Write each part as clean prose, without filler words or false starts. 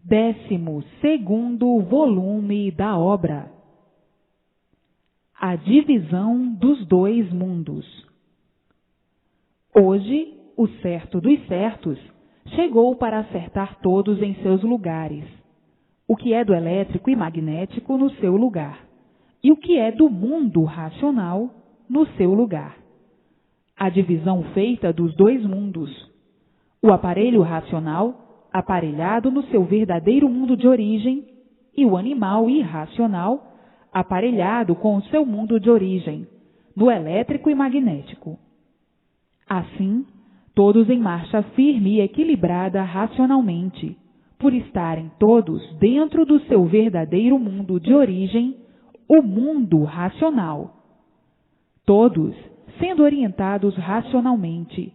12º volume da obra. A divisão dos dois mundos. Hoje, o certo dos certos chegou para acertar todos em seus lugares. O que é do elétrico e magnético no seu lugar, e o que é do mundo racional no seu lugar. A divisão feita dos dois mundos. O aparelho racional aparelhado no seu verdadeiro mundo de origem, e o animal irracional aparelhado com o seu mundo de origem, no elétrico e magnético. Assim, todos em marcha firme e equilibrada racionalmente, por estarem todos dentro do seu verdadeiro mundo de origem, o mundo racional. Todos sendo orientados racionalmente,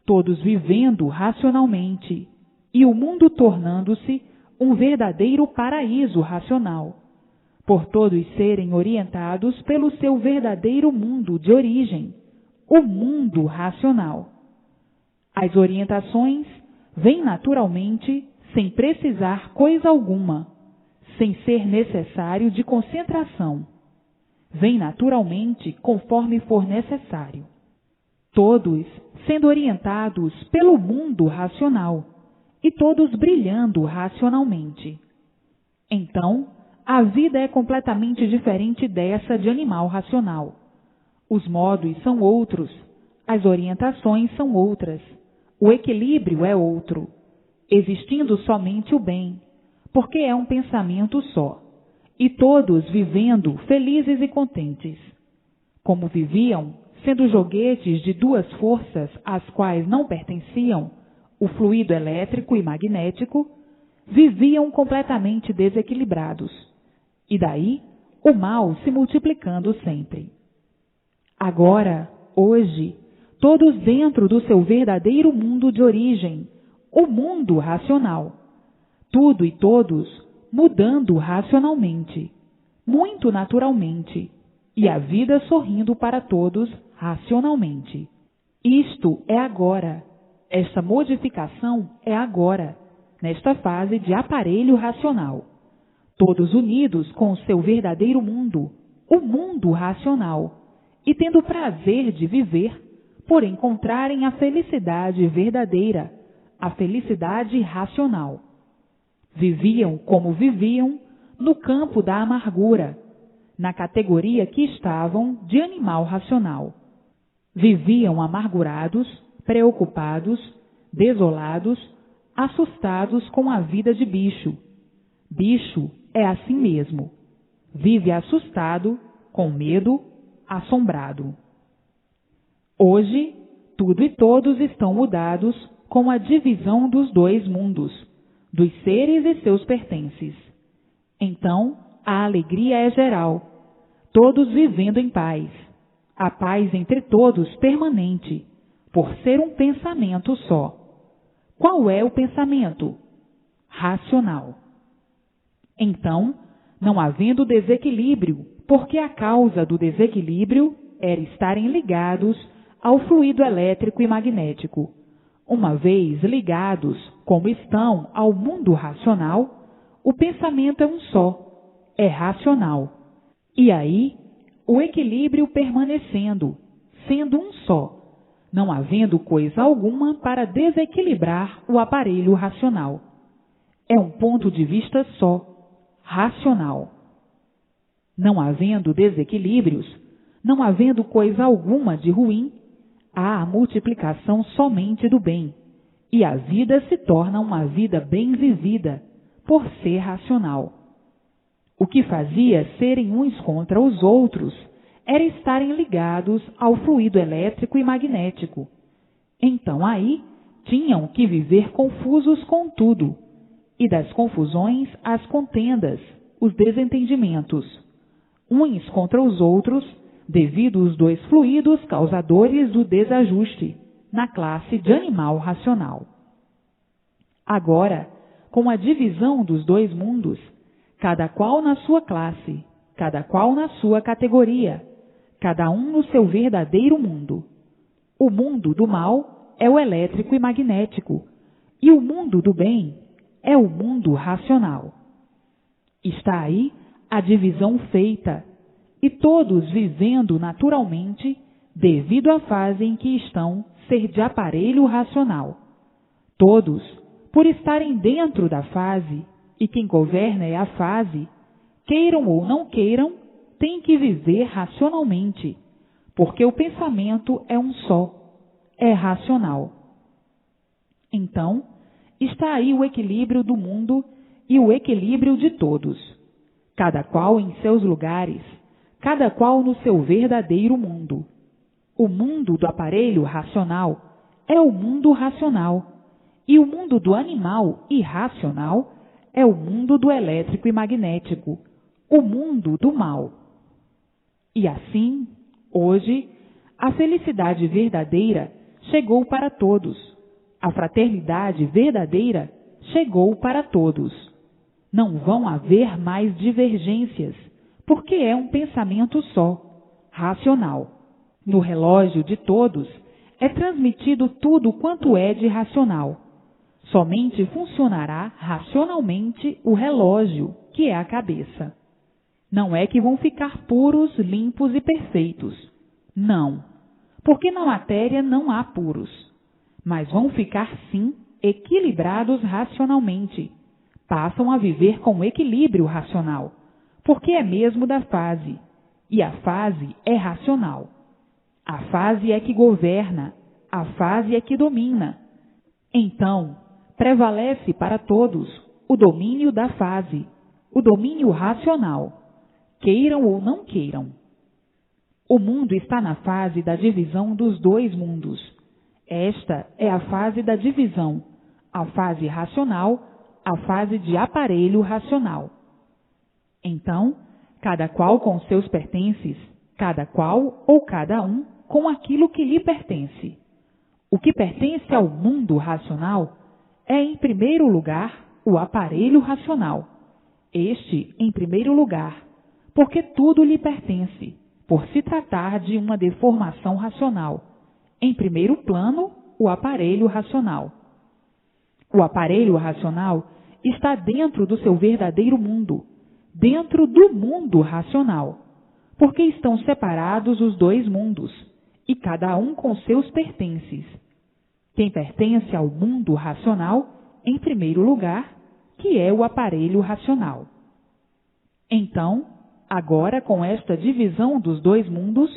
todos vivendo racionalmente, e o mundo tornando-se um verdadeiro paraíso racional, por todos serem orientados pelo seu verdadeiro mundo de origem, o mundo racional. As orientações vêm naturalmente, sem precisar coisa alguma, sem ser necessário de concentração. Vêm naturalmente conforme for necessário. Todos sendo orientados pelo mundo racional, e todos brilhando racionalmente. Então, a vida é completamente diferente dessa de animal racional. Os modos são outros, as orientações são outras, o equilíbrio é outro, existindo somente o bem, porque é um pensamento só, e todos vivendo felizes e contentes. Como viviam, sendo joguetes de duas forças às quais não pertenciam, o fluido elétrico e magnético, viviam completamente desequilibrados, e daí o mal se multiplicando sempre. Agora, hoje, todos dentro do seu verdadeiro mundo de origem, o mundo racional, tudo e todos mudando racionalmente, muito naturalmente, e a vida sorrindo para todos racionalmente. Isto é agora. Esta modificação é agora, nesta fase de aparelho racional. Todos unidos com o seu verdadeiro mundo, o mundo racional, e tendo o prazer de viver, por encontrarem a felicidade verdadeira, a felicidade racional. Viviam como viviam no campo da amargura, na categoria que estavam de animal racional. Viviam amargurados, preocupados, desolados, assustados com a vida de bicho. Bicho é assim mesmo. Vive assustado, com medo, assombrado. Hoje, tudo e todos estão mudados com a divisão dos dois mundos, dos seres e seus pertences. Então, a alegria é geral, todos vivendo em paz. A paz entre todos permanente, por ser um pensamento só. Qual é o pensamento? Racional. Então, não havendo desequilíbrio, porque a causa do desequilíbrio era estarem ligados ao fluido elétrico e magnético. Uma vez ligados, como estão, ao mundo racional, o pensamento é um só, é racional. E aí, o equilíbrio permanecendo, sendo um só, não havendo coisa alguma para desequilibrar o aparelho racional. É um ponto de vista só, racional. Não havendo desequilíbrios, não havendo coisa alguma de ruim, há a multiplicação somente do bem, e a vida se torna uma vida bem vivida, por ser racional. O que fazia serem uns contra os outros era estarem ligados ao fluido elétrico e magnético. Então aí tinham que viver confusos com tudo, e das confusões as contendas, os desentendimentos, uns contra os outros, devido aos dois fluidos causadores do desajuste, na classe de animal racional. Agora, com a divisão dos dois mundos, cada qual na sua classe, cada qual na sua categoria, cada um no seu verdadeiro mundo. O mundo do mal é o elétrico e magnético, e o mundo do bem é o mundo racional. Está aí a divisão feita, e todos vivendo naturalmente, devido à fase em que estão, ser de aparelho racional. Todos, por estarem dentro da fase, e quem governa é a fase, queiram ou não queiram, têm que viver racionalmente, porque o pensamento é um só, é racional. Então, está aí o equilíbrio do mundo e o equilíbrio de todos, cada qual em seus lugares, cada qual no seu verdadeiro mundo. O mundo do aparelho racional é o mundo racional, e o mundo do animal irracional é o mundo do elétrico e magnético, o mundo do mal. E assim, hoje, a felicidade verdadeira chegou para todos, a fraternidade verdadeira chegou para todos. Não vão haver mais divergências, porque é um pensamento só, racional. No relógio de todos é transmitido tudo quanto é de racional. Somente funcionará racionalmente o relógio, que é a cabeça. Não é que vão ficar puros, limpos e perfeitos. Não, porque na matéria não há puros. Mas vão ficar, sim, equilibrados racionalmente. Passam a viver com equilíbrio racional, porque é mesmo da fase, e a fase é racional. A fase é que governa, a fase é que domina. Então, prevalece para todos o domínio da fase, o domínio racional, queiram ou não queiram. O mundo está na fase da divisão dos dois mundos. Esta é a fase da divisão, a fase racional, a fase de aparelho racional. Então, cada qual com seus pertences, cada qual ou cada um com aquilo que lhe pertence. O que pertence ao mundo racional é, em primeiro lugar, o aparelho racional. Este, em primeiro lugar, porque tudo lhe pertence, por se tratar de uma deformação racional. Em primeiro plano, o aparelho racional. O aparelho racional está dentro do seu verdadeiro mundo, dentro do mundo racional, porque estão separados os dois mundos, e cada um com seus pertences. Quem pertence ao mundo racional, em primeiro lugar, que é o aparelho racional. Então, agora com esta divisão dos dois mundos,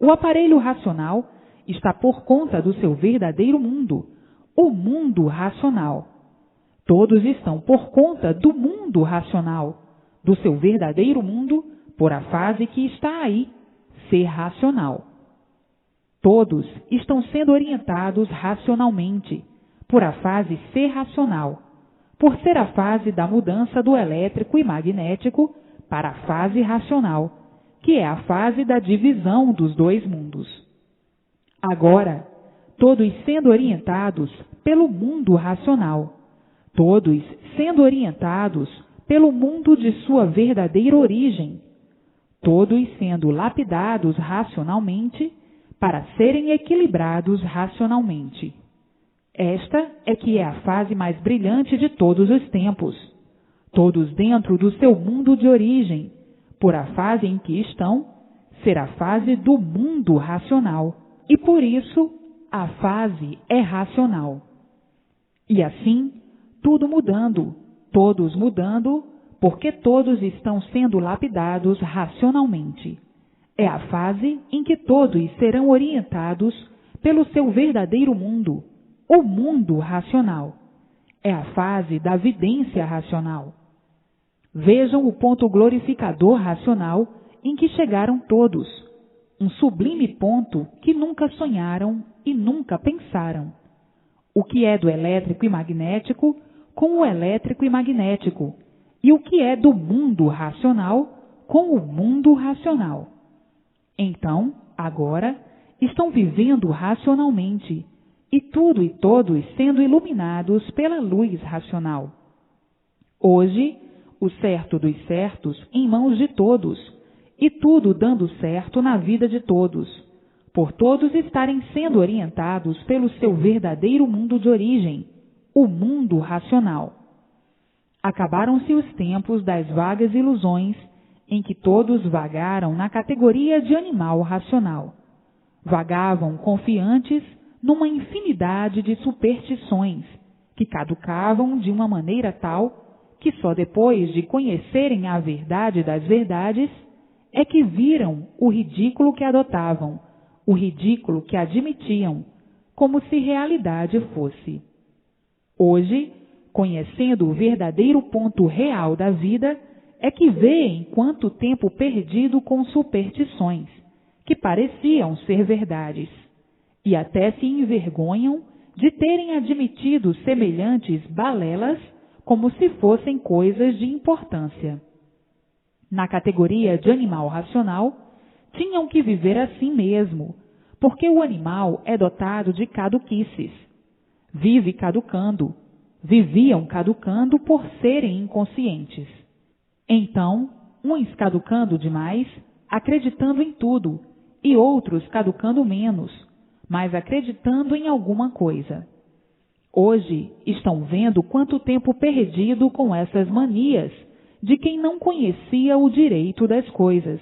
o aparelho racional está por conta do seu verdadeiro mundo, o mundo racional. Todos estão por conta do mundo racional, do seu verdadeiro mundo, por a fase que está aí, ser racional. Todos estão sendo orientados racionalmente, por a fase ser racional, por ser a fase da mudança do elétrico e magnético para a fase racional, que é a fase da divisão dos dois mundos. Agora, todos sendo orientados pelo mundo racional, todos sendo orientados pelo mundo de sua verdadeira origem, todos sendo lapidados racionalmente para serem equilibrados racionalmente. Esta é que é a fase mais brilhante de todos os tempos, todos dentro do seu mundo de origem, por a fase em que estão, ser a fase do mundo racional, e por isso a fase é racional. E assim, tudo mudando, todos mudando, porque todos estão sendo lapidados racionalmente. É a fase em que todos serão orientados pelo seu verdadeiro mundo, o mundo racional. É a fase da vidência racional. Vejam o ponto glorificador racional em que chegaram todos, um sublime ponto que nunca sonharam e nunca pensaram. O que é do elétrico e magnético com o elétrico e magnético, e o que é do mundo racional com o mundo racional. Então, agora, estão vivendo racionalmente, e tudo e todos sendo iluminados pela luz racional. Hoje, o certo dos certos em mãos de todos, e tudo dando certo na vida de todos, por todos estarem sendo orientados pelo seu verdadeiro mundo de origem, o mundo racional. Acabaram-se os tempos das vagas ilusões em que todos vagaram na categoria de animal racional. Vagavam confiantes numa infinidade de superstições que caducavam de uma maneira tal que só depois de conhecerem a verdade das verdades é que viram o ridículo que adotavam, o ridículo que admitiam, como se realidade fosse. Hoje, conhecendo o verdadeiro ponto real da vida, é que vêem quanto tempo perdido com superstições, que pareciam ser verdades, e até se envergonham de terem admitido semelhantes balelas como se fossem coisas de importância. Na categoria de animal racional, tinham que viver assim mesmo, porque o animal é dotado de caduquices. Vive caducando, viviam caducando por serem inconscientes. Então, uns caducando demais, acreditando em tudo, e outros caducando menos, mas acreditando em alguma coisa. Hoje estão vendo quanto tempo perdido com essas manias de quem não conhecia o direito das coisas.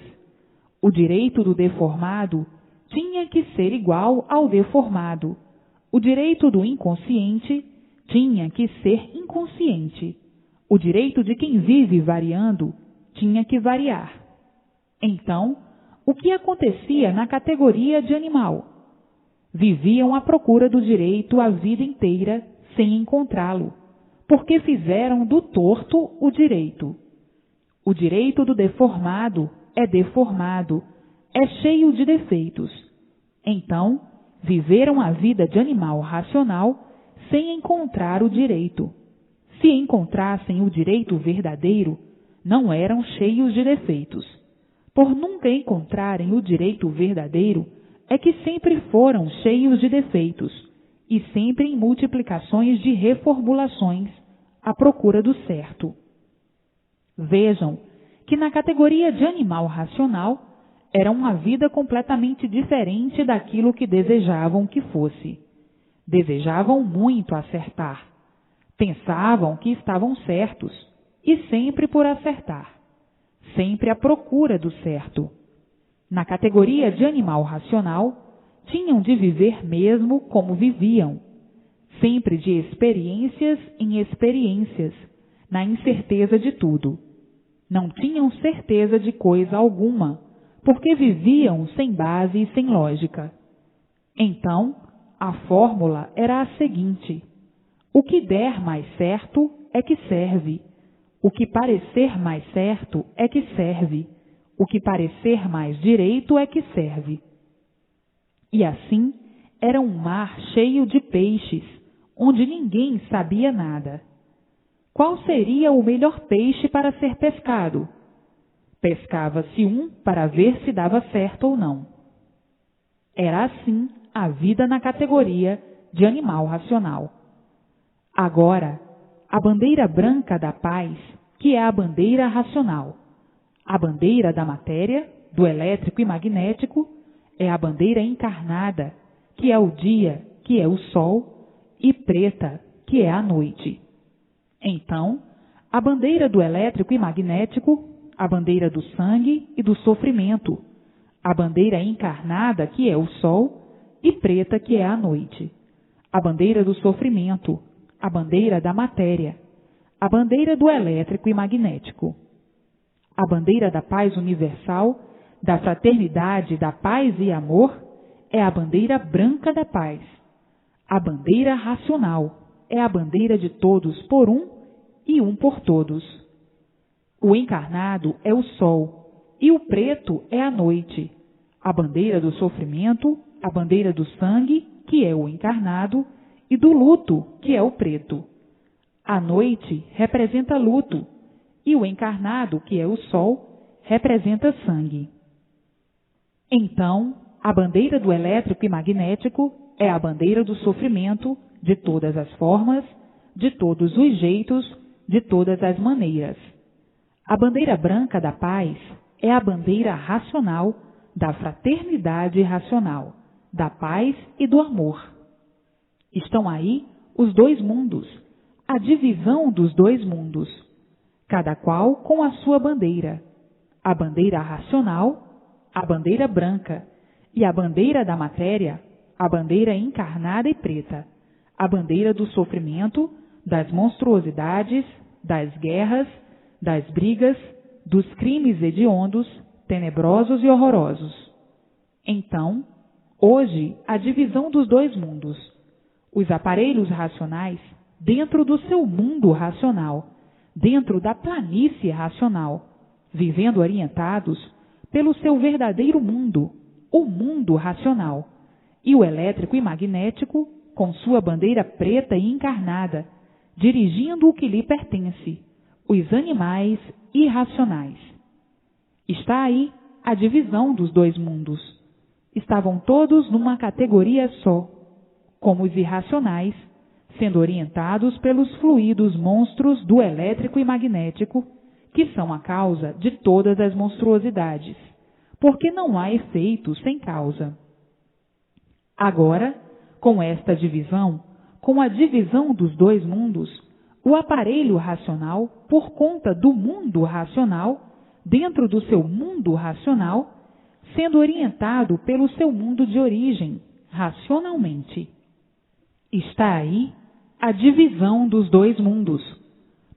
O direito do deformado tinha que ser igual ao deformado. O direito do inconsciente tinha que ser inconsciente. O direito de quem vive variando tinha que variar. Então, o que acontecia na categoria de animal? Viviam à procura do direito a vida inteira sem encontrá-lo, porque fizeram do torto o direito. O direito do deformado é deformado, é cheio de defeitos. Então, viveram a vida de animal racional sem encontrar o direito. Se encontrassem o direito verdadeiro, não eram cheios de defeitos. Por nunca encontrarem o direito verdadeiro, é que sempre foram cheios de defeitos, e sempre em multiplicações de reformulações à procura do certo. Vejam que na categoria de animal racional era uma vida completamente diferente daquilo que desejavam que fosse. Desejavam muito acertar. Pensavam que estavam certos, e sempre por acertar. Sempre à procura do certo. Na categoria de animal racional, tinham de viver mesmo como viviam, sempre de experiências em experiências, na incerteza de tudo. Não tinham certeza de coisa alguma, porque viviam sem base e sem lógica. Então, a fórmula era a seguinte: o que der mais certo é que serve, o que parecer mais certo é que serve, o que parecer mais direito é que serve. E assim era um mar cheio de peixes, onde ninguém sabia nada. Qual seria o melhor peixe para ser pescado? Pescava-se um para ver se dava certo ou não. Era assim a vida na categoria de animal racional. Agora, a bandeira branca da paz, que é a bandeira racional, a bandeira da matéria, do elétrico e magnético, é a bandeira encarnada, que é o dia, que é o sol, e preta, que é a noite. Então, a bandeira do elétrico e magnético, a bandeira do sangue e do sofrimento, a bandeira encarnada, que é o sol, e preta, que é a noite, a bandeira do sofrimento, a bandeira da matéria, a bandeira do elétrico e magnético, a bandeira da paz universal, da fraternidade, da paz e amor, é a bandeira branca da paz. A bandeira racional é a bandeira de todos por um e um por todos. O encarnado é o sol e o preto é a noite. A bandeira do sofrimento, a bandeira do sangue, que é o encarnado, e do luto, que é o preto. A noite representa luto e o encarnado, que é o sol, representa sangue. Então, a bandeira do elétrico e magnético é a bandeira do sofrimento de todas as formas, de todos os jeitos, de todas as maneiras. A bandeira branca da paz é a bandeira racional da fraternidade racional, da paz e do amor. Estão aí os dois mundos, a divisão dos dois mundos, cada qual com a sua bandeira: a bandeira racional, a bandeira branca, e a bandeira da matéria, a bandeira encarnada e preta, a bandeira do sofrimento, das monstruosidades, das guerras, das brigas, dos crimes hediondos, tenebrosos e horrorosos. Então, hoje, a divisão dos dois mundos. Os aparelhos racionais dentro do seu mundo racional, dentro da planície racional, vivendo orientados pelo seu verdadeiro mundo, o mundo racional, e o elétrico e magnético, com sua bandeira preta e encarnada, dirigindo o que lhe pertence, os animais irracionais. Está aí a divisão dos dois mundos. Estavam todos numa categoria só, como os irracionais, sendo orientados pelos fluidos monstros do elétrico e magnético, que são a causa de todas as monstruosidades, porque não há efeito sem causa. Agora, com esta divisão, com a divisão dos dois mundos, o aparelho racional, por conta do mundo racional, dentro do seu mundo racional, sendo orientado pelo seu mundo de origem, racionalmente. Está aí a divisão dos dois mundos.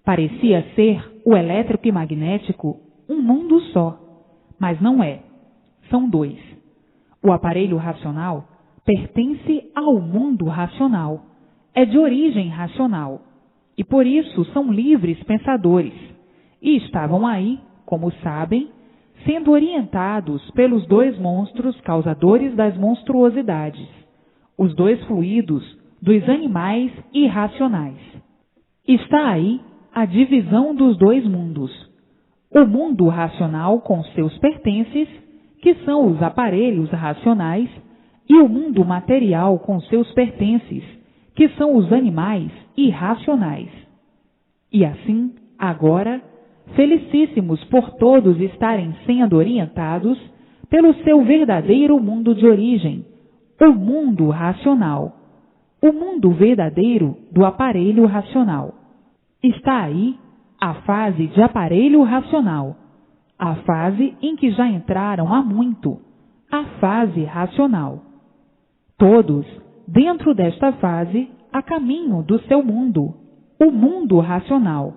Parecia ser o elétrico e magnético um mundo só, mas não é. São dois. O aparelho racional pertence ao mundo racional, é de origem racional, e por isso são livres pensadores, e estavam aí, como sabem, sendo orientados pelos dois monstros causadores das monstruosidades, os dois fluidos dos animais irracionais. Está aí a divisão dos dois mundos. O mundo racional com seus pertences, que são os aparelhos racionais, e o mundo material com seus pertences, que são os animais irracionais. E assim, agora, felicíssimos por todos estarem sendo orientados pelo seu verdadeiro mundo de origem, o mundo racional, o mundo verdadeiro do aparelho racional. Está aí a fase de aparelho racional, a fase em que já entraram há muito, a fase racional. Todos, dentro desta fase, a caminho do seu mundo, o mundo racional.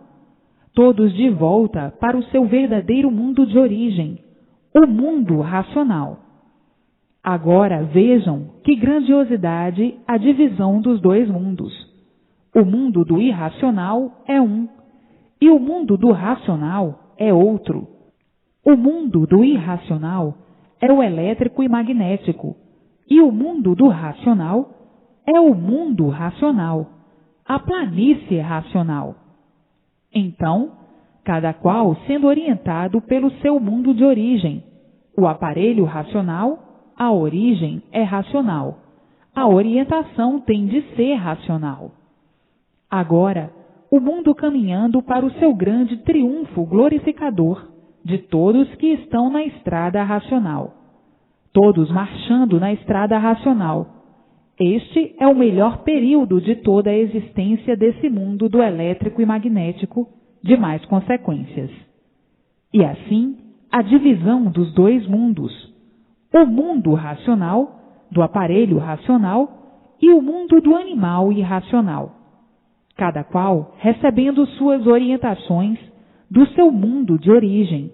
Todos de volta para o seu verdadeiro mundo de origem, o mundo racional. Agora vejam que grandiosidade a divisão dos dois mundos. O mundo do irracional é um, e o mundo do racional é outro. O mundo do irracional é o elétrico e magnético, e o mundo do racional é o mundo racional, a planície racional. Então, cada qual sendo orientado pelo seu mundo de origem, o aparelho racional, a origem é racional, a orientação tem de ser racional. Agora, o mundo caminhando para o seu grande triunfo glorificador de todos que estão na estrada racional. Todos marchando na estrada racional. Este é o melhor período de toda a existência desse mundo do elétrico e magnético, de mais consequências. E assim, a divisão dos dois mundos, o mundo racional, do aparelho racional, e o mundo do animal irracional, cada qual recebendo suas orientações do seu mundo de origem.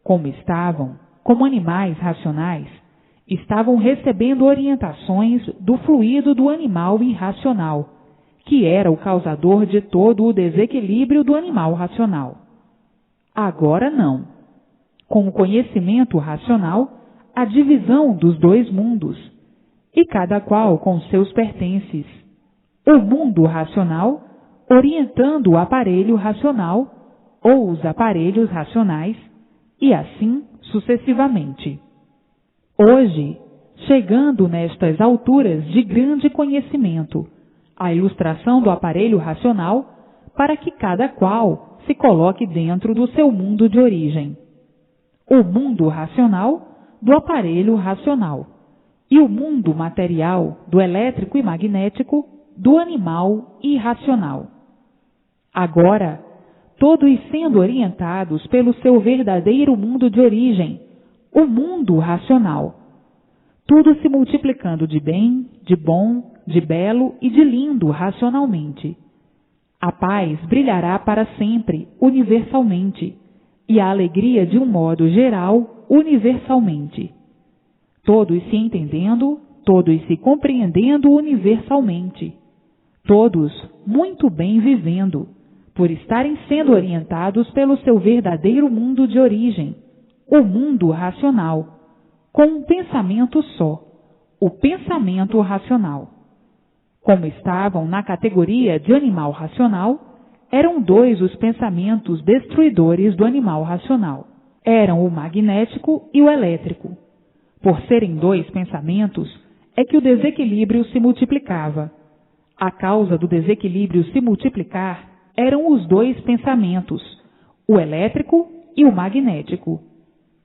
Como estavam, como animais racionais, estavam recebendo orientações do fluido do animal irracional, que era o causador de todo o desequilíbrio do animal racional. Agora não. Com o conhecimento racional, a divisão dos dois mundos, e cada qual com seus pertences. O mundo racional, orientando o aparelho racional, ou os aparelhos racionais, e assim sucessivamente. Hoje, chegando nestas alturas de grande conhecimento, a ilustração do aparelho racional, para que cada qual se coloque dentro do seu mundo de origem. O mundo racional do aparelho racional e o mundo material do elétrico e magnético do animal irracional. Agora, todos sendo orientados pelo seu verdadeiro mundo de origem, o mundo racional. Tudo se multiplicando de bem, de bom, de belo e de lindo racionalmente. A paz brilhará para sempre, universalmente, e a alegria de um modo geral, universalmente. Todos se entendendo, todos se compreendendo universalmente. Todos muito bem vivendo, por estarem sendo orientados pelo seu verdadeiro mundo de origem, o mundo racional, com um pensamento só, o pensamento racional. Como estavam na categoria de animal racional, eram dois os pensamentos destruidores do animal racional. Eram o magnético e o elétrico. Por serem dois pensamentos, é que o desequilíbrio se multiplicava. A causa do desequilíbrio se multiplicar eram os dois pensamentos, o elétrico e o magnético.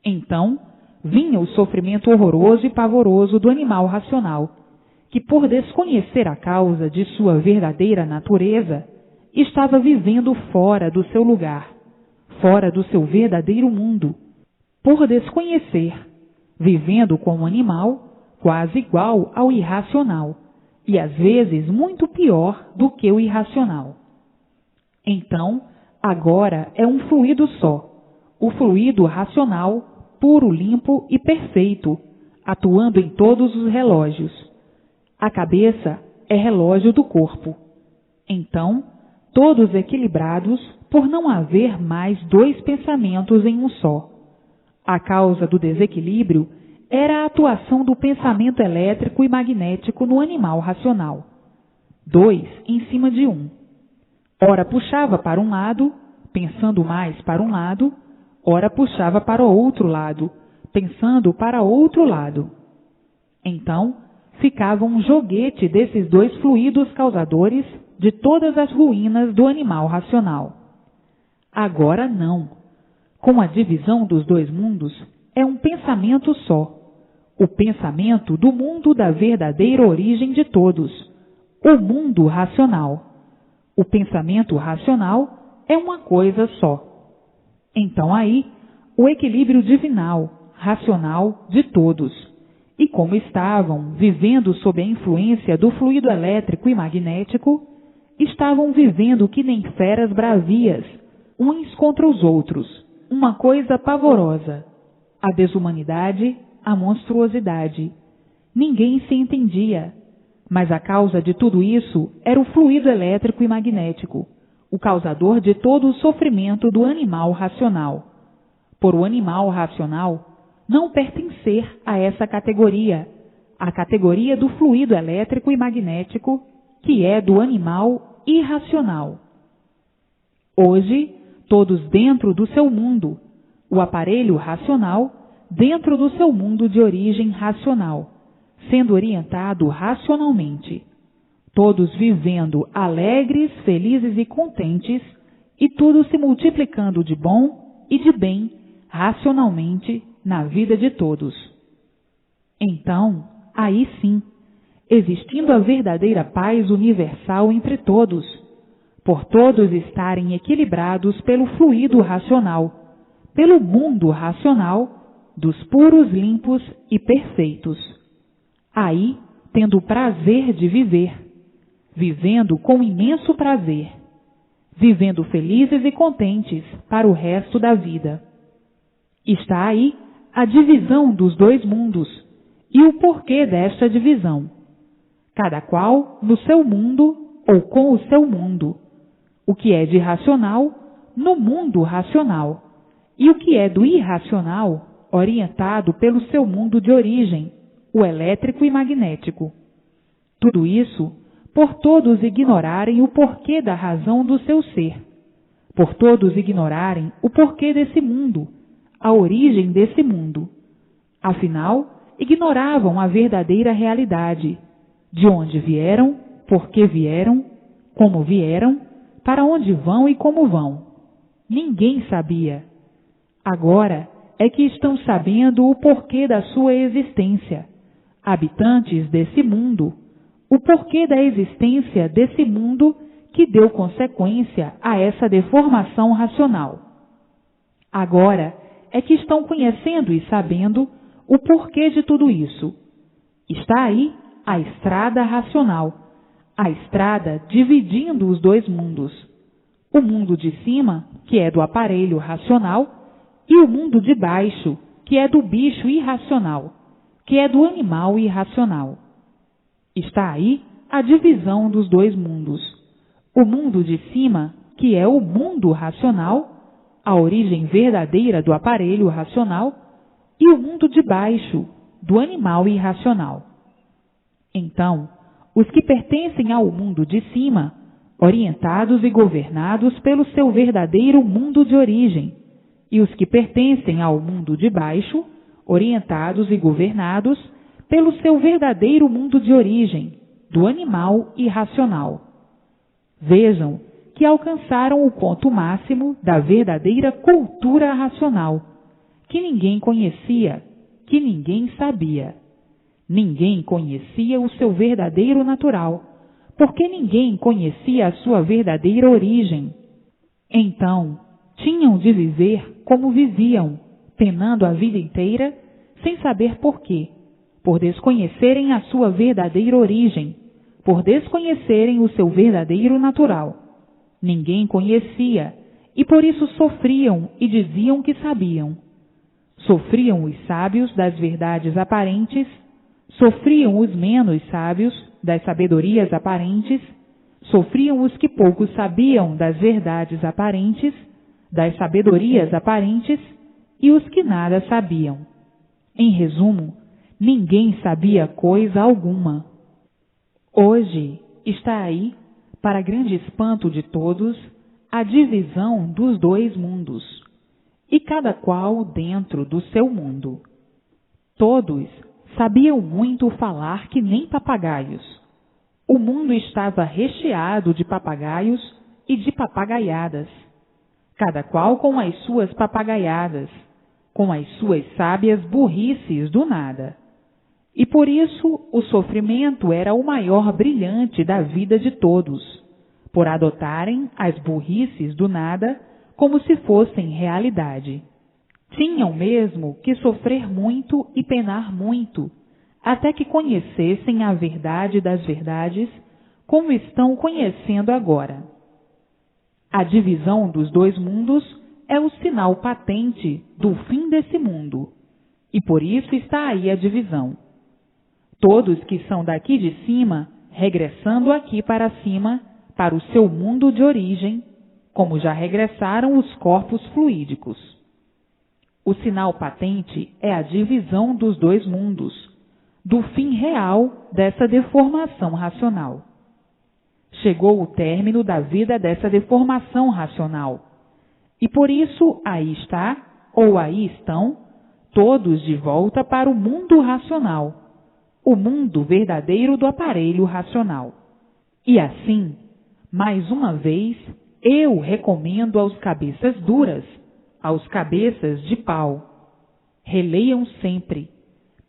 Então, vinha o sofrimento horroroso e pavoroso do animal racional, que por desconhecer a causa de sua verdadeira natureza, estava vivendo fora do seu lugar, fora do seu verdadeiro mundo, por desconhecer, vivendo como um animal, quase igual ao irracional, e às vezes muito pior do que o irracional. Então, agora é um fluido só, o fluido racional, puro, limpo e perfeito, atuando em todos os relógios. A cabeça é relógio do corpo. Então, todos equilibrados por não haver mais dois pensamentos em um só. A causa do desequilíbrio era a atuação do pensamento elétrico e magnético no animal racional. Dois em cima de um. Ora puxava para um lado, pensando mais para um lado, ora puxava para o outro lado, pensando para outro lado. Então, ficava um joguete desses dois fluidos causadores de todas as ruínas do animal racional. Agora não. Com a divisão dos dois mundos, é um pensamento só. O pensamento do mundo da verdadeira origem de todos, o mundo racional. O pensamento racional é uma coisa só. Então aí, o equilíbrio divinal, racional de todos. E como estavam vivendo sob a influência do fluido elétrico e magnético, estavam vivendo que nem feras bravias, uns contra os outros, uma coisa pavorosa. A desumanidade, a monstruosidade. Ninguém se entendia, mas a causa de tudo isso era o fluido elétrico e magnético, o causador de todo o sofrimento do animal racional. Por o animal racional não pertencer a essa categoria, a categoria do fluido elétrico e magnético, que é do animal irracional. Hoje, todos dentro do seu mundo, o aparelho racional dentro do seu mundo de origem racional, sendo orientado racionalmente. Todos vivendo alegres, felizes e contentes, e tudo se multiplicando de bom e de bem racionalmente na vida de todos. Então, aí sim, existindo a verdadeira paz universal entre todos, por todos estarem equilibrados pelo fluido racional, pelo mundo racional, dos puros, limpos e perfeitos. Aí, tendo o prazer de viver, vivendo com imenso prazer, vivendo felizes e contentes para o resto da vida. Está aí a divisão dos dois mundos e o porquê desta divisão. Cada qual no seu mundo ou com o seu mundo. O que é de racional no mundo racional e o que é do irracional orientado pelo seu mundo de origem, o elétrico e magnético. Tudo isso por todos ignorarem o porquê da razão do seu ser, por todos ignorarem o porquê desse mundo, a origem desse mundo. Afinal, ignoravam a verdadeira realidade, de onde vieram, por que vieram, como vieram, para onde vão e como vão. Ninguém sabia. Agora é que estão sabendo o porquê da sua existência, habitantes desse mundo, o porquê da existência desse mundo que deu consequência a essa deformação racional. Agora é que estão conhecendo e sabendo o porquê de tudo isso. Está aí a estrada racional, a estrada dividindo os dois mundos. O mundo de cima, que é do aparelho racional, e o mundo de baixo, que é do bicho irracional, que é do animal irracional. Está aí a divisão dos dois mundos. O mundo de cima, que é o mundo racional, a origem verdadeira do aparelho racional, e o mundo de baixo, do animal irracional. Então, os que pertencem ao mundo de cima, orientados e governados pelo seu verdadeiro mundo de origem, e os que pertencem ao mundo de baixo, orientados e governados pelo seu verdadeiro mundo de origem, do animal irracional. Vejam que alcançaram o ponto máximo da verdadeira cultura racional, que ninguém conhecia, que ninguém sabia. Ninguém conhecia o seu verdadeiro natural, porque ninguém conhecia a sua verdadeira origem. Então, tinham de viver como viviam, penando a vida inteira, sem saber por quê, por desconhecerem a sua verdadeira origem, por desconhecerem o seu verdadeiro natural. Ninguém conhecia, e por isso sofriam e diziam que sabiam. Sofriam os sábios das verdades aparentes, sofriam os menos sábios das sabedorias aparentes, sofriam os que pouco sabiam das verdades aparentes, das sabedorias aparentes, e os que nada sabiam. Em resumo, ninguém sabia coisa alguma. Hoje está aí, para grande espanto de todos, a divisão dos dois mundos, e cada qual dentro do seu mundo. Todos sabiam muito falar que nem papagaios. O mundo estava recheado de papagaios e de papagaiadas, cada qual com as suas papagaiadas, com as suas sábias burrices do nada. E por isso o sofrimento era o maior brilhante da vida de todos, por adotarem as burrices do nada como se fossem realidade. Tinham mesmo que sofrer muito e penar muito, até que conhecessem a verdade das verdades, como estão conhecendo agora. A divisão dos dois mundos é o sinal patente do fim desse mundo, e por isso está aí a divisão. Todos que são daqui de cima, regressando aqui para cima, para o seu mundo de origem, como já regressaram os corpos fluídicos. O sinal patente é a divisão dos dois mundos, do fim real dessa deformação racional. Chegou o término da vida dessa deformação racional, e por isso aí está, ou aí estão, todos de volta para o mundo racional, o mundo verdadeiro do aparelho racional. E assim, mais uma vez, eu recomendo aos cabeças duras, aos cabeças de pau. Releiam sempre,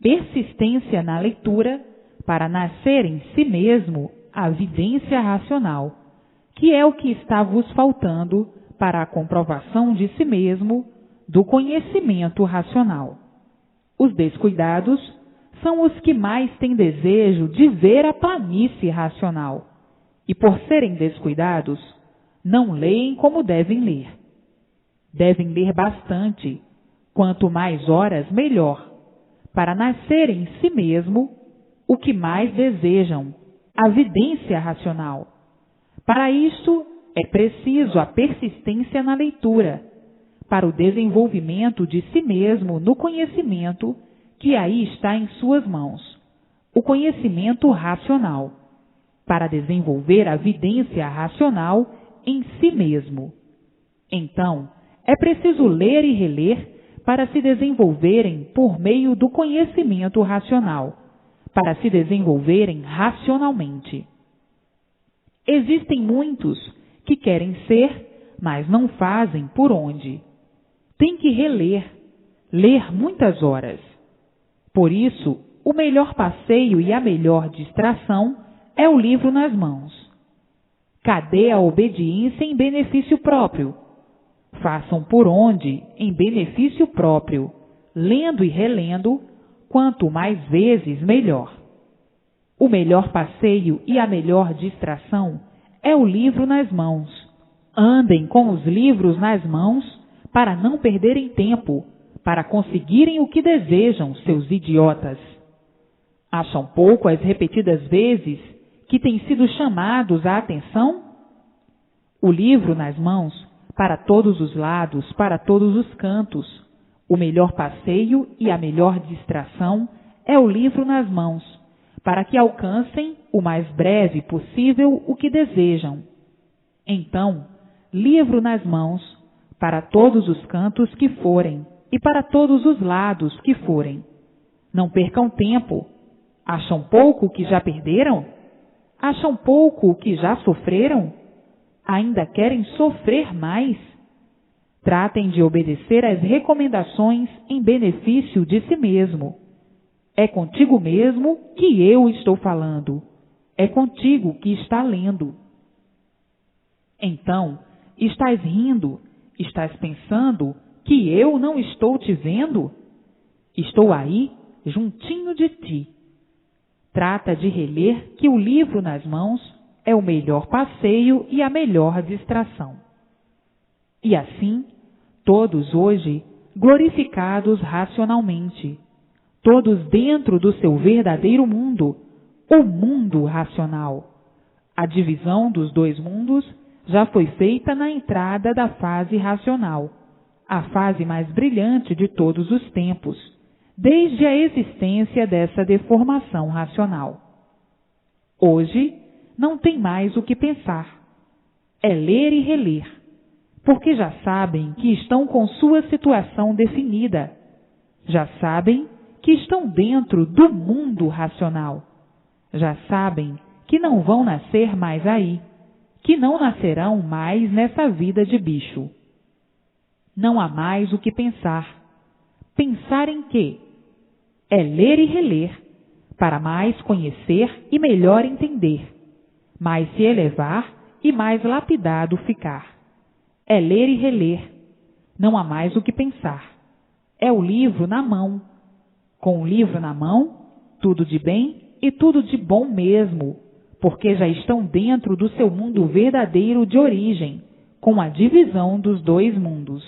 persistência na leitura, para nascer em si mesmo a vidência racional, que é o que está vos faltando para a comprovação de si mesmo do conhecimento racional. Os descuidados são os que mais têm desejo de ver a planície racional, e por serem descuidados, não leem como devem ler. Devem ler bastante, quanto mais horas melhor, para nascer em si mesmo o que mais desejam, a vidência racional. Para isto é preciso a persistência na leitura, para o desenvolvimento de si mesmo no conhecimento que aí está em suas mãos, o conhecimento racional, para desenvolver a vidência racional em si mesmo. Então, é preciso ler e reler para se desenvolverem por meio do conhecimento racional, para se desenvolverem racionalmente. Existem muitos que querem ser, mas não fazem por onde. Tem que reler, ler muitas horas. Por isso, o melhor passeio e a melhor distração é o livro nas mãos. Cadê a obediência em benefício próprio? Façam por onde, em benefício próprio, lendo e relendo, quanto mais vezes melhor. O melhor passeio e a melhor distração é o livro nas mãos. Andem com os livros nas mãos para não perderem tempo, para conseguirem o que desejam, seus idiotas. Acham pouco as repetidas vezes que têm sido chamados à atenção? O livro nas mãos, para todos os lados, para todos os cantos. O melhor passeio e a melhor distração é o livro nas mãos, para que alcancem o mais breve possível o que desejam. Então, livro nas mãos, para todos os cantos que forem e para todos os lados que forem. Não percam tempo. Acham pouco o que já perderam? Acham pouco o que já sofreram? Ainda querem sofrer mais? Tratem de obedecer às recomendações em benefício de si mesmo. É contigo mesmo que eu estou falando. É contigo que está lendo. Então, estás rindo? Estás pensando que eu não estou te vendo? Estou aí, juntinho de ti. Trata de reler que o livro nas mãos é o melhor passeio e a melhor distração. E assim, todos hoje glorificados racionalmente, todos dentro do seu verdadeiro mundo, o mundo racional. A divisão dos dois mundos já foi feita na entrada da fase racional, a fase mais brilhante de todos os tempos, desde a existência dessa deformação racional. Hoje, não tem mais o que pensar. É ler e reler, porque já sabem que estão com sua situação definida. Já sabem que estão dentro do mundo racional. Já sabem que não vão nascer mais aí, que não nascerão mais nessa vida de bicho. Não há mais o que pensar. Pensar em quê? É ler e reler, para mais conhecer e melhor entender, mais se elevar e mais lapidado ficar. É ler e reler. Não há mais o que pensar. É o livro na mão. Com o livro na mão, tudo de bem e tudo de bom mesmo, porque já estão dentro do seu mundo verdadeiro de origem, com a divisão dos dois mundos.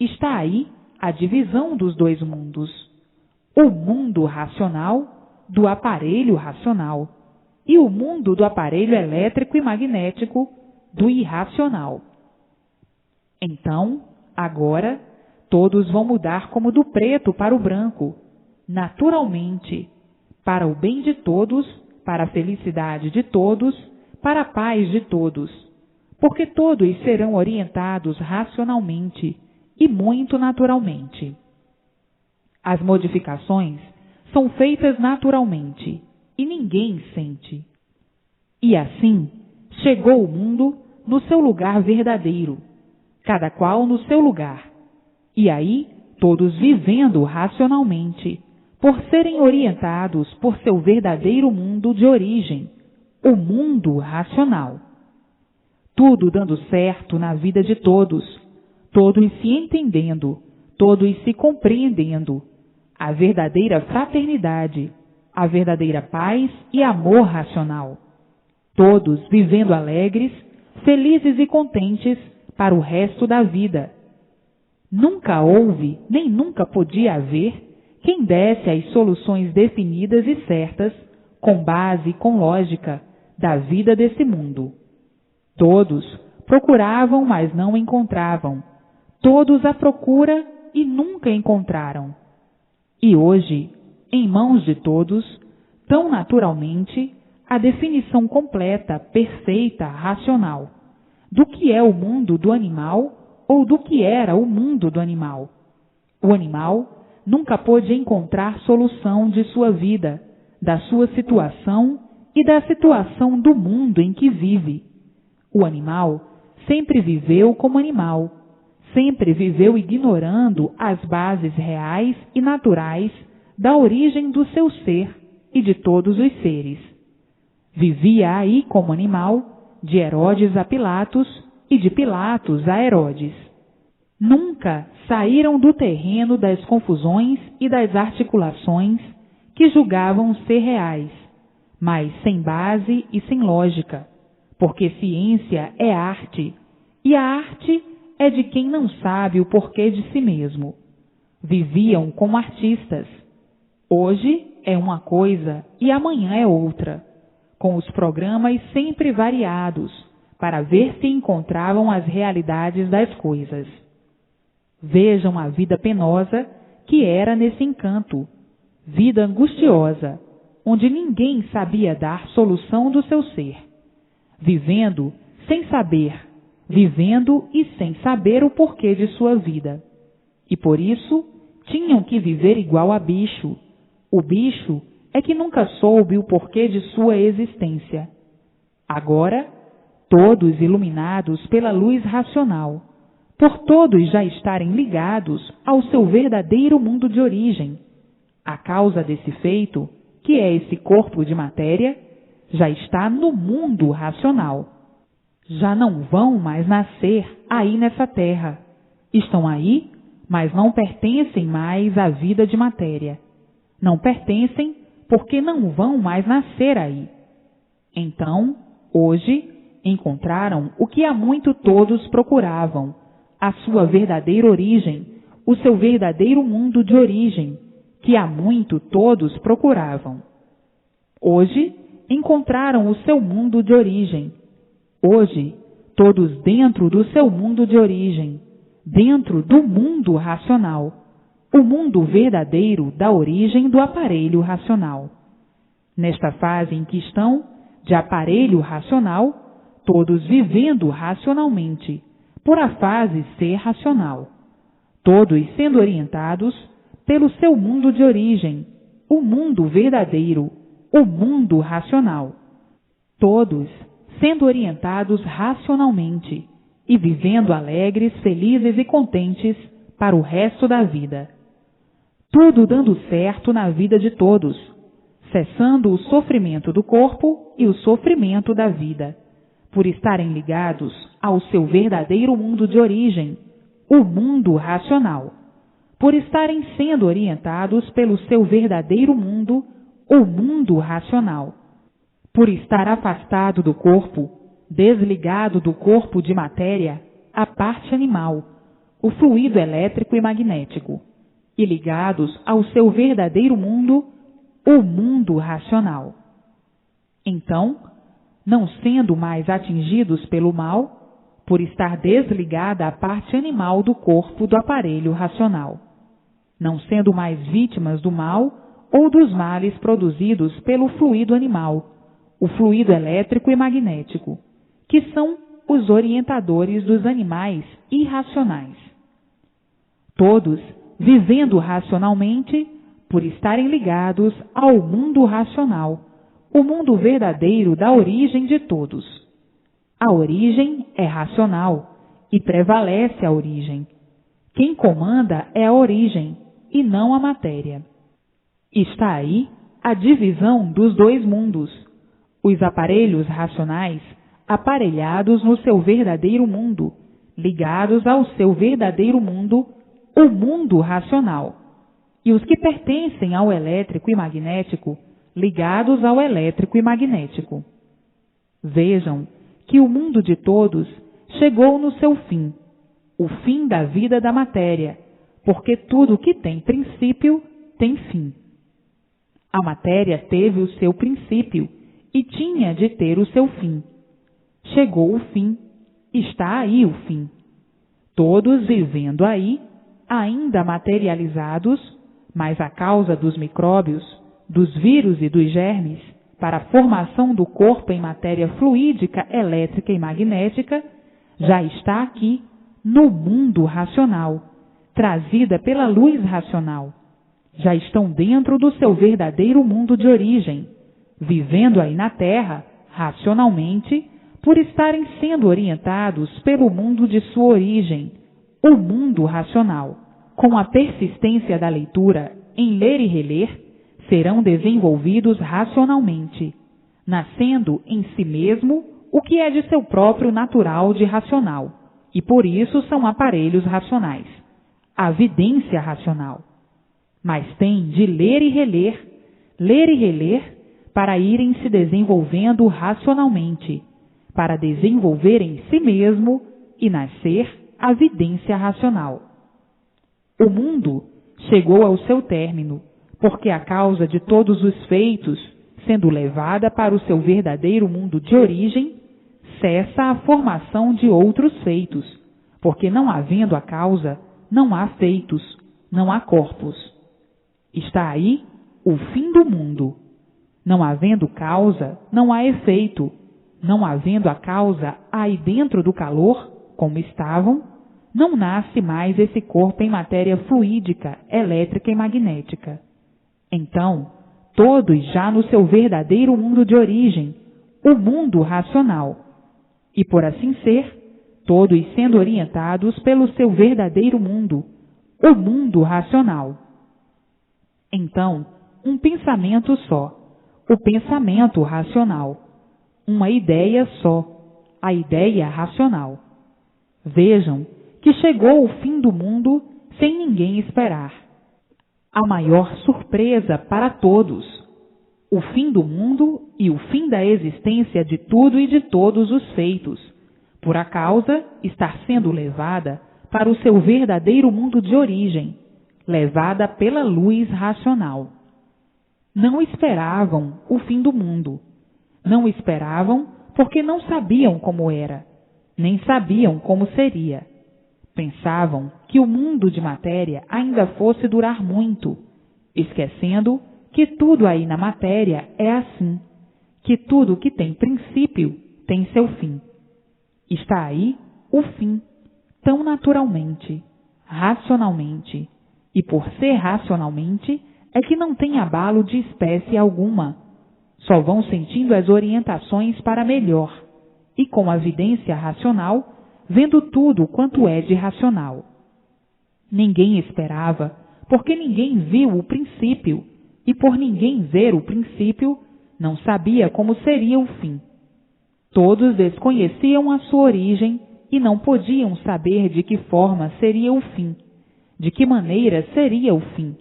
Está aí a divisão dos dois mundos. O mundo racional do aparelho racional e o mundo do aparelho elétrico e magnético do irracional. Então, agora, todos vão mudar como do preto para o branco, naturalmente, para o bem de todos, para a felicidade de todos, para a paz de todos, porque todos serão orientados racionalmente e muito naturalmente. As modificações são feitas naturalmente e ninguém sente. E assim, chegou o mundo no seu lugar verdadeiro, cada qual no seu lugar, e aí todos vivendo racionalmente, por serem orientados por seu verdadeiro mundo de origem, o mundo racional. Tudo dando certo na vida de todos, todos se entendendo, todos se compreendendo, a verdadeira fraternidade, a verdadeira paz e amor racional. Todos vivendo alegres, felizes e contentes para o resto da vida. Nunca houve, nem nunca podia haver, quem desse as soluções definidas e certas, com base e com lógica, da vida desse mundo. Todos procuravam, mas não encontravam. Todos à procura e nunca encontraram. E hoje, em mãos de todos, tão naturalmente, a definição completa, perfeita, racional, do que é o mundo do animal ou do que era o mundo do animal. O animal nunca pôde encontrar solução de sua vida, da sua situação e da situação do mundo em que vive. O animal sempre viveu como animal, sempre viveu ignorando as bases reais e naturais da origem do seu ser e de todos os seres. Vivia aí como animal, de Herodes a Pilatos e de Pilatos a Herodes. Nunca saíram do terreno das confusões e das articulações que julgavam ser reais, mas sem base e sem lógica, porque ciência é arte, e a arte é de quem não sabe o porquê de si mesmo. Viviam como artistas. Hoje é uma coisa e amanhã é outra, com os programas sempre variados, para ver se encontravam as realidades das coisas. Vejam a vida penosa que era nesse encanto, vida angustiosa, onde ninguém sabia dar solução do seu ser, vivendo sem saber, vivendo e sem saber o porquê de sua vida. E por isso tinham que viver igual a bicho. O bicho é que nunca soube o porquê de sua existência. Agora, todos iluminados pela luz racional, por todos já estarem ligados ao seu verdadeiro mundo de origem, a causa desse feito, que é esse corpo de matéria, já está no mundo racional. Já não vão mais nascer aí nessa terra. Estão aí, mas não pertencem mais à vida de matéria. Não pertencem porque não vão mais nascer aí. Então, hoje, encontraram o que há muito todos procuravam, a sua verdadeira origem, o seu verdadeiro mundo de origem, que há muito todos procuravam. Hoje, encontraram o seu mundo de origem. Hoje, todos dentro do seu mundo de origem, dentro do mundo racional, o mundo verdadeiro da origem do aparelho racional. Nesta fase em que estão, de aparelho racional, todos vivendo racionalmente, por a fase ser racional, todos sendo orientados pelo seu mundo de origem, o mundo verdadeiro, o mundo racional, todos sendo orientados racionalmente e vivendo alegres, felizes e contentes para o resto da vida. Tudo dando certo na vida de todos, cessando o sofrimento do corpo e o sofrimento da vida, por estarem ligados ao seu verdadeiro mundo de origem, o mundo racional, por estarem sendo orientados pelo seu verdadeiro mundo, o mundo racional, por estar afastado do corpo, desligado do corpo de matéria, a parte animal, o fluido elétrico e magnético, e ligados ao seu verdadeiro mundo, o mundo racional. Então, não sendo mais atingidos pelo mal, por estar desligada a parte animal do corpo do aparelho racional, não sendo mais vítimas do mal ou dos males produzidos pelo fluido animal, o fluido elétrico e magnético, que são os orientadores dos animais irracionais. Todos vivendo racionalmente, por estarem ligados ao mundo racional, o mundo verdadeiro da origem de todos. A origem é racional e prevalece a origem. Quem comanda é a origem e não a matéria. Está aí a divisão dos dois mundos. Os aparelhos racionais aparelhados no seu verdadeiro mundo, ligados ao seu verdadeiro mundo, o mundo racional, e os que pertencem ao elétrico e magnético, ligados ao elétrico e magnético. Vejam que o mundo de todos chegou no seu fim, o fim da vida da matéria, porque tudo que tem princípio tem fim. A matéria teve o seu princípio e tinha de ter o seu fim. Chegou o fim, está aí o fim. Todos vivendo aí, ainda materializados, mas a causa dos micróbios, dos vírus e dos germes, para a formação do corpo em matéria fluídica, elétrica e magnética, já está aqui no mundo racional, trazida pela luz racional. Já estão dentro do seu verdadeiro mundo de origem, vivendo aí na Terra, racionalmente, por estarem sendo orientados pelo mundo de sua origem, o mundo racional. Com a persistência da leitura em ler e reler, serão desenvolvidos racionalmente, nascendo em si mesmo o que é de seu próprio natural de racional, e por isso são aparelhos racionais, a vidência racional. Mas têm de ler e reler, para irem se desenvolvendo racionalmente, para desenvolver em si mesmo e nascer a vidência racional. O mundo chegou ao seu término, porque a causa de todos os feitos, sendo levada para o seu verdadeiro mundo de origem, cessa a formação de outros feitos, porque não havendo a causa, não há feitos, não há corpos. Está aí o fim do mundo. Não havendo causa, não há efeito. Não havendo a causa aí dentro do calor, como estavam, não nasce mais esse corpo em matéria fluídica, elétrica e magnética. Então, todos já no seu verdadeiro mundo de origem, o mundo racional. E por assim ser, todos sendo orientados pelo seu verdadeiro mundo, o mundo racional. Então, um pensamento só, o pensamento racional. Uma ideia só, a ideia racional. Vejam que chegou o fim do mundo sem ninguém esperar. A maior surpresa para todos. O fim do mundo e o fim da existência de tudo e de todos os feitos, por a causa estar sendo levada para o seu verdadeiro mundo de origem, levada pela luz racional. Não esperavam o fim do mundo. Não esperavam porque não sabiam como era, nem sabiam como seria. Pensavam que o mundo de matéria ainda fosse durar muito, esquecendo que tudo aí na matéria é assim, que tudo que tem princípio tem seu fim. Está aí o fim, tão naturalmente, racionalmente, e por ser racionalmente é que não tem abalo de espécie alguma. Só vão sentindo as orientações para melhor, e com a vidência racional, vendo tudo quanto é de racional. Ninguém esperava, porque ninguém viu o princípio, e por ninguém ver o princípio, não sabia como seria o fim. Todos desconheciam a sua origem e não podiam saber de que forma seria o fim, de que maneira seria o fim.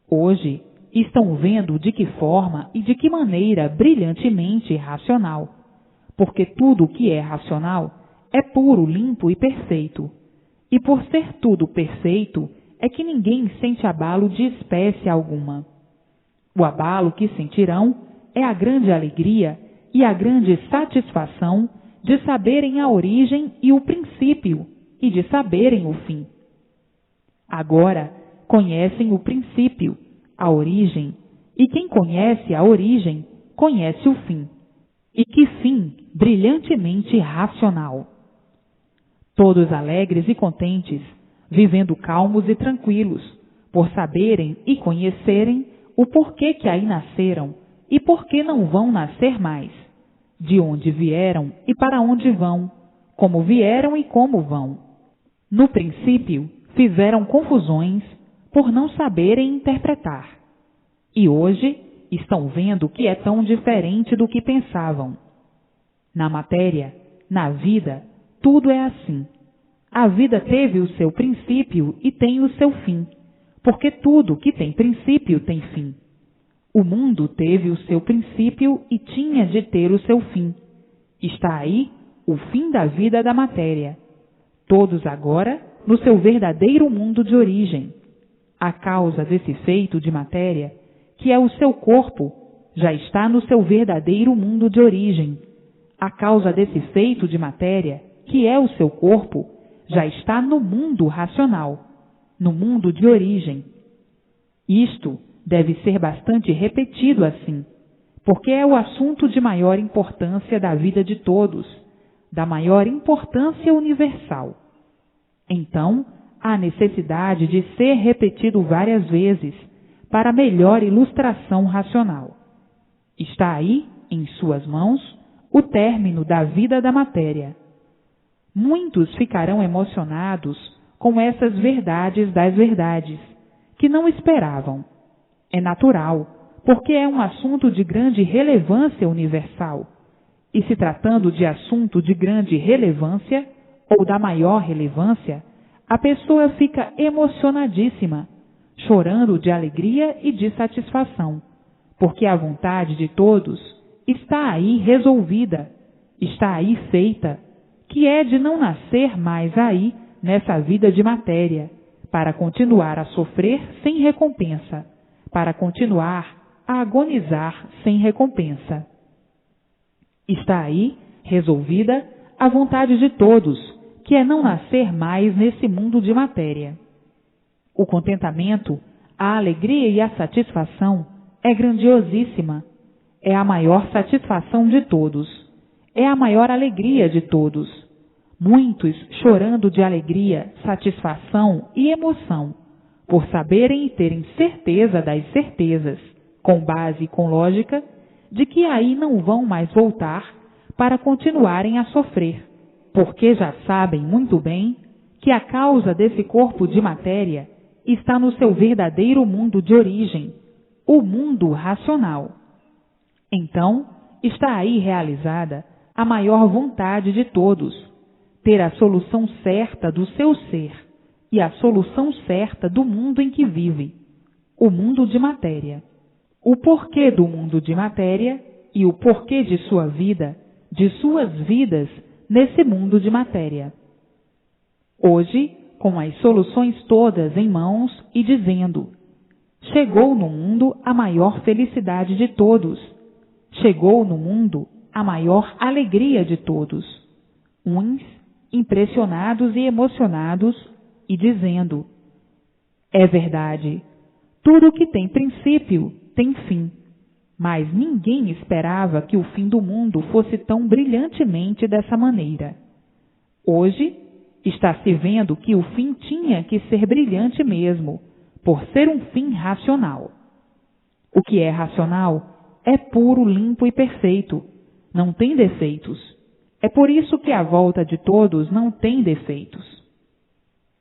Hoje, estão vendo de que forma e de que maneira brilhantemente racional, porque tudo o que é racional é puro, limpo e perfeito. E por ser tudo perfeito, é que ninguém sente abalo de espécie alguma. O abalo que sentirão é a grande alegria e a grande satisfação de saberem a origem e o princípio, e de saberem o fim. Agora conhecem o princípio, a origem, e quem conhece a origem, conhece o fim. E que fim brilhantemente racional! Todos alegres e contentes, vivendo calmos e tranquilos, por saberem e conhecerem o porquê que aí nasceram e por que não vão nascer mais, de onde vieram e para onde vão, como vieram e como vão. No princípio, fizeram confusões por não saberem interpretar. E hoje estão vendo que é tão diferente do que pensavam. Na matéria, na vida, tudo é assim. A vida teve o seu princípio e tem o seu fim, porque tudo que tem princípio tem fim. O mundo teve o seu princípio e tinha de ter o seu fim. Está aí o fim da vida da matéria. Todos agora no seu verdadeiro mundo de origem. A causa desse feito de matéria, que é o seu corpo, já está no seu verdadeiro mundo de origem. A causa desse feito de matéria, que é o seu corpo, já está no mundo racional, no mundo de origem. Isto deve ser bastante repetido assim, porque é o assunto de maior importância da vida de todos, da maior importância universal. Então, há necessidade de ser repetido várias vezes, para melhor ilustração racional. Está aí, em suas mãos, o término da vida da matéria. Muitos ficarão emocionados com essas verdades das verdades, que não esperavam. É natural, porque é um assunto de grande relevância universal, E se tratando de assunto de grande relevância, ou da maior relevância, a pessoa fica emocionadíssima, chorando de alegria e de satisfação, porque a vontade de todos está aí resolvida, está aí feita, que é de não nascer mais aí nessa vida de matéria, para continuar a sofrer sem recompensa, para continuar a agonizar sem recompensa. Está aí resolvida a vontade de todos, que é não nascer mais nesse mundo de matéria. O contentamento, a alegria e a satisfação é grandiosíssima, é a maior satisfação de todos, é a maior alegria de todos. Muitos chorando de alegria, satisfação e emoção, por saberem e terem certeza das certezas, com base e com lógica, de que aí não vão mais voltar para continuarem a sofrer, porque já sabem muito bem que a causa desse corpo de matéria está no seu verdadeiro mundo de origem, o mundo racional. Então, está aí realizada a maior vontade de todos, ter a solução certa do seu ser e a solução certa do mundo em que vive, o mundo de matéria. O porquê do mundo de matéria e o porquê de sua vida, de suas vidas nesse mundo de matéria. Hoje, com as soluções todas em mãos e dizendo: chegou no mundo a maior felicidade de todos, chegou no mundo a maior alegria de todos. Uns impressionados e emocionados e dizendo: é verdade, tudo que tem princípio tem fim, mas ninguém esperava que o fim do mundo fosse tão brilhantemente dessa maneira. Hoje está se vendo que o fim tinha que ser brilhante mesmo, por ser um fim racional. O que é racional é puro, limpo e perfeito, não tem defeitos. É por isso que a volta de todos não tem defeitos.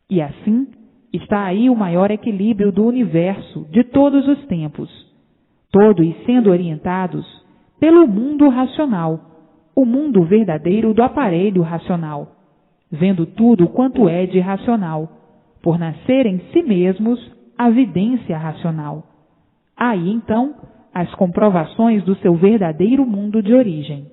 E assim está aí o maior equilíbrio do universo de todos os tempos, todos sendo orientados pelo mundo racional, o mundo verdadeiro do aparelho racional, vendo tudo quanto é de racional, por nascer em si mesmos a vidência racional. Aí então as comprovações do seu verdadeiro mundo de origem.